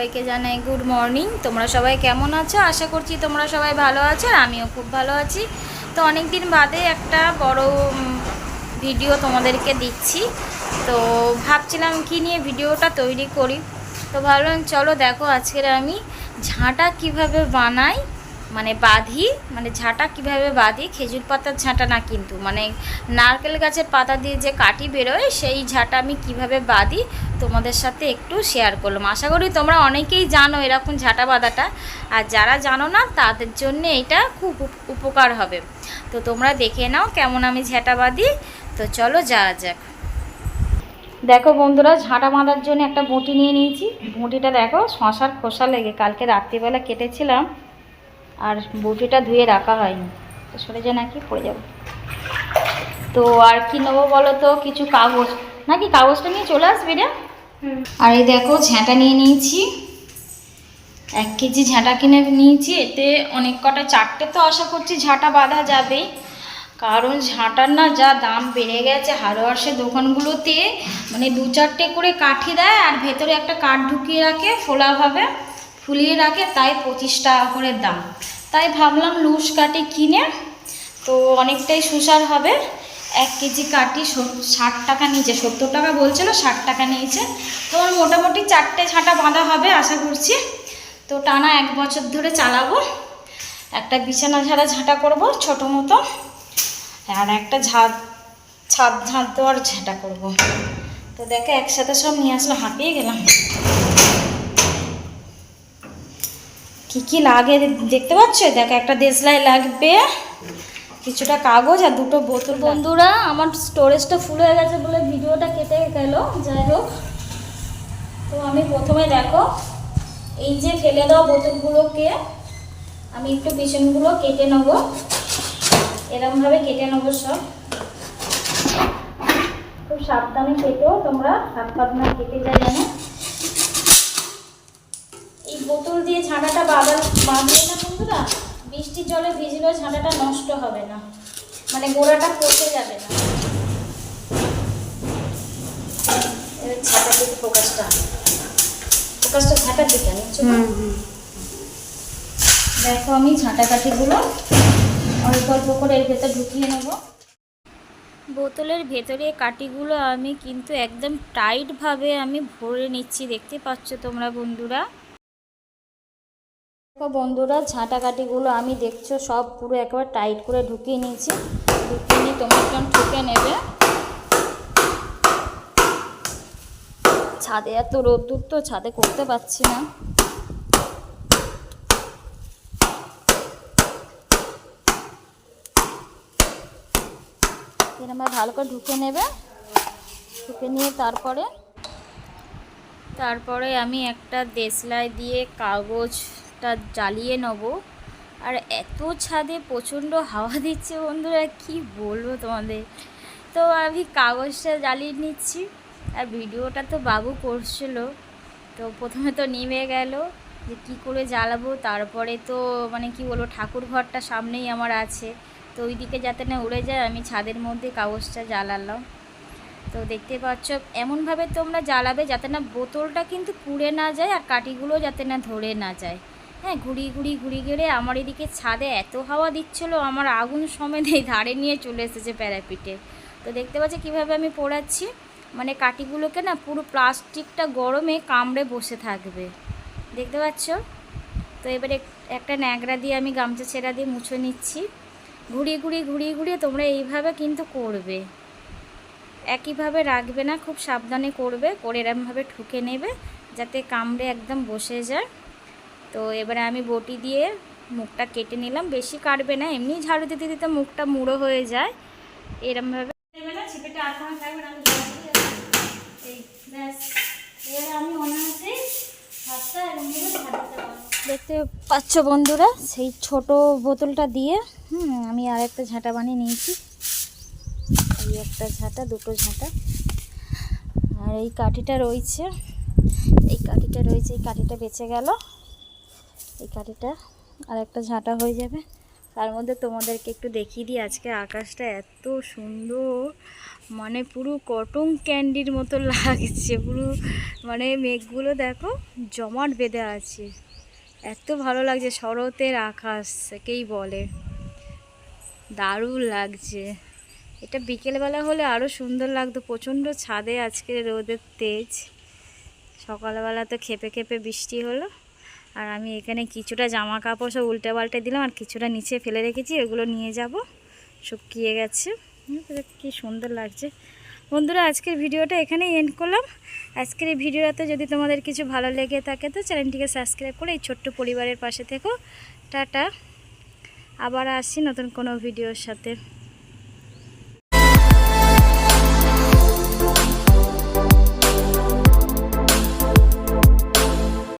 সবাইকে জানাই good morning. তোমরা সবাই কেমন আছো? আশা করছি তোমরা সবাই ভালো আছো, আর আমিও খুব ভালো আছি। তো অনেক দিন বাদে একটা বড় ভিডিও তোমাদেরকে দিচ্ছি। তো ভাবছিলাম কি নিয়ে ভিডিওটা তৈরি করি। তো ভাবলাম চলো দেখো আজকের আমি ঝাঁটা কিভাবে বানাই, মানে বাঁধি, মানে ঝাঁটা কিভাবে বাঁধি। খেজুর পাতার ঝাঁটা না, কিন্তু মানে নারকেল গাছের পাতা দিয়ে যে কাঠি বেরোয় সেই ঝাঁটা আমি কিভাবে বাঁধি তোমাদের সাথে একটু শেয়ার করলাম। আশা করি তোমরা অনেকেই জানো এরকম ঝাঁটা বাঁধাটা, আর যারা জানো না তাদের জন্য এটা খুব উপকার হবে। তো তোমরা দেখে নাও কেমন আমি ঝাঁটা বাঁধি। তো চলো যাওয়া যাক। দেখো বন্ধুরা, ঝাঁটা বাঁধার জন্য একটা বঁটি নিয়ে নিয়েছি। বঁটিটা দেখো শশার খোসা লেগে কালকে রাত্রিবেলা কেটেছিলাম, আর বটিটা ধুয়ে রাখা হয়নি। তো সরে যায় নাকি পড়ে যাবে। তো আর কি নেবো বলো তো, কিছু কাগজ, নাকি কাগজটা নিয়ে চলে আসবি রে। আর এই দেখো ঝাঁটা নিয়ে নিয়েছি, 1 কেজি ঝাঁটা কিনে নিয়েছি। এতে অনেক কটা, 4টে তো আশা করছি ঝাঁটা বাঁধা যাবেই, কারণ ঝাঁটার না যা দাম বেড়ে গেছে হার্ডওয়ার্সের দোকানগুলোতে। মানে 2-4টে করে কাঠি দেয়, আর ভেতরে একটা কাঠ ঢুকিয়ে রাখে ফোলাভাবে, ফুলিয়ে রাখে, তাই 25 টাকা করে দাম। তাই ভাবলাম লুজ কাঠি কিনে, তো অনেকটাই সুসার হবে। 1 কেজি কাঠি 60 টাকা নিয়েছে, 70 টাকা বলছিল, 60 টাকা নিয়েছে। তো মোটামুটি 4টে ঝাঁটা বাঁধা হবে আশা করছি। তো টানা 1 বছর ধরে চালাবো। একটা বিছানা ঝাড়া ঝাঁটা করব ছোটো মতো, আর একটা ছাদ ঝাঁট দেওয়ার ঝাঁটা করব। তো দেখো একসাথে সব নিয়ে আসলে হাঁপিয়ে গেলাম। কি কি লাগে দেখতে পাচ্ছ? দেখো একটা দেশলাই লাগবে, কিছুটা কাগজ আর 2টো বোতল। বন্ধুরা আমার স্টোরেজটা ফুল হয়ে গেছে বলে ভিডিওটা কেটে গেল, যাই হোক। তো আমি প্রথমে দেখো এই যে ফেলে দেওয়া বোতলগুলোকে আমি একটু পিছনগুলো কেটে নেব, এরকমভাবে কেটে নেবো সব। খুব সাবধানে কেটেও, তোমরা হাত পা না কেটে যায় যেন। এই বোতল দিয়ে ঝাঁটাটা বাঁধলে না বন্ধুরা, বৃষ্টির জলে ভিজলেও ঝাঁটাটা নষ্ট হবে না, মানে গোড়াটা পচে যাবে না। এবার ঝাঁটার দিকে ফোকাসটা ঝাঁটার দিকে নিচ্ছ। দেখো আমি ঝাঁটা কাঠিগুলো অল্প অল্প করে এর ভেতর ঢুকিয়ে নেব। বোতলের ভেতরে কাঠিগুলো আমি কিন্তু একদম টাইটভাবে আমি ভরে নিচ্ছি, দেখতে পাচ্ছ তোমরা বন্ধুরা। দেখো বন্ধুরা, ঝাঁটা কাঠিগুলো আমি দেখছো সব পুরো একেবারে টাইট করে ঢুকিয়ে নিয়েছি। ঢুকিয়ে নিয়ে তোমরা একদম ঠুকে নেবে। ছাদে এত রোদ্দুর, তো ছাদে করতে পারছি না। এরকম ভালো করে ঢুকে নেবে। ঢুকে নিয়ে তারপরে আমি একটা দেশলাই দিয়ে কাগজটা জ্বালিয়ে নেব। আর এত ছাদে প্রচণ্ড হাওয়া দিচ্ছে বন্ধুরা, কি বলবো তোমাদের। তো আমি কাগজটা জ্বালিয়ে নিচ্ছি, আর ভিডিওটা তো বাবু করছিল। তো প্রথমে তো নেমে গেল যে কী করে জ্বালাবো। তারপরে তো মানে কি বলবো, ঠাকুর ঘরটা সামনেই আমার আছে, তো ওই দিকে যাতে না উড়ে যায় আমি ছাদের মধ্যে কাগজটা জ্বালালাম। তো দেখতে পাচ্ছ এমনভাবে তোমরা জ্বালাবে যাতে না বোতলটা কিন্তু পুড়ে না যায়, আর কাঠিগুলো যাতে না ধরে না যায়। হ্যাঁ, ঘুরি আমার এদিকে ছাদে এত হাওয়া দিচ্ছিলো, আমার আগুন সমেত এই ধারে নিয়ে চলে এসেছে প্যারাপিটে। তো দেখতে পাচ্ছ কীভাবে আমি পোড়াচ্ছি, মানে কাঠিগুলোকে না পুরো প্লাস্টিকটা গরমে কামড়ে বসে থাকবে, দেখতে পাচ্ছ। তো এবারে একটা ন্যাকড়া দিয়ে আমি গামছা ছেঁড়া দিয়ে মুছে নিচ্ছি। ঘুরিয়ে তোমরা এইভাবে কিন্তু করবে, একইভাবে রাখবে না, খুব সাবধানে করবে। করে এরমভাবে ঠুকে নেবে যাতে কামড়ে একদম বসে যায়। তো এবারে আমি বটি দিয়ে মুখটা কেটে নিলাম, বেশি কাটবে না, এমনি ঝাড়ু দিতে দিতে মুখটা মুড়ো হয়ে যায়। এরমভাবে দেবে না, ছিপেটা আর কোনো থাকবে না। এই ব্যাস, এবারে আমি অনায়াসেই হাতটা এরমভাবে ঝাড়তে পারবো। দেখতে পাচ্ছ বন্ধুরা, সেই ছোট বোতলটা দিয়ে আমি আর একটা ঝাঁটা বানিয়ে নিয়েছি। এই একটা ঝাঁটা, 2টো ঝাঁটা, আর এই কাঠিটা রয়েছে, এই কাঠিটা বেঁচে গেল। এই কাঠিটা আর একটা ঝাঁটা হয়ে যাবে। তার মধ্যে তোমাদেরকে একটু দেখিয়ে দিই, আজকে আকাশটা এত সুন্দর, মানে পুরো কটন ক্যান্ডির মতো লাগছে। পুরো মানে মেঘগুলো দেখো জমাট বেঁধে আছে, এত ভালো লাগছে। শরতের আকাশ একেই বলে, দারুণ লাগছে। এটা বিকেলবেলা হলে আরও সুন্দর লাগতো। প্রচণ্ড ছাদে আজকে রোদের তেজ, সকালবেলা তো খেপে খেপে বৃষ্টি হলো। আর আমি এখানে কিছুটা জামা কাপড় সব উল্টে পাল্টে দিলাম, আর কিছুটা নিচে ফেলে রেখেছি, ওগুলো নিয়ে যাব, শুকিয়ে গেছে। কি সুন্দর লাগছে। বন্ধুরা, আজকের ভিডিওটা এখানেই এন্ড করলাম। আজকের এই ভিডিওতে যদি তোমাদের কিছু ভালো লেগে থাকে তো চ্যানেলটিকে সাবস্ক্রাইব করে এই ছোট্ট পরিবারের পাশে থেকো। টাটা, আবার আসছি নতুন কোনো ভিডিওর সাথে।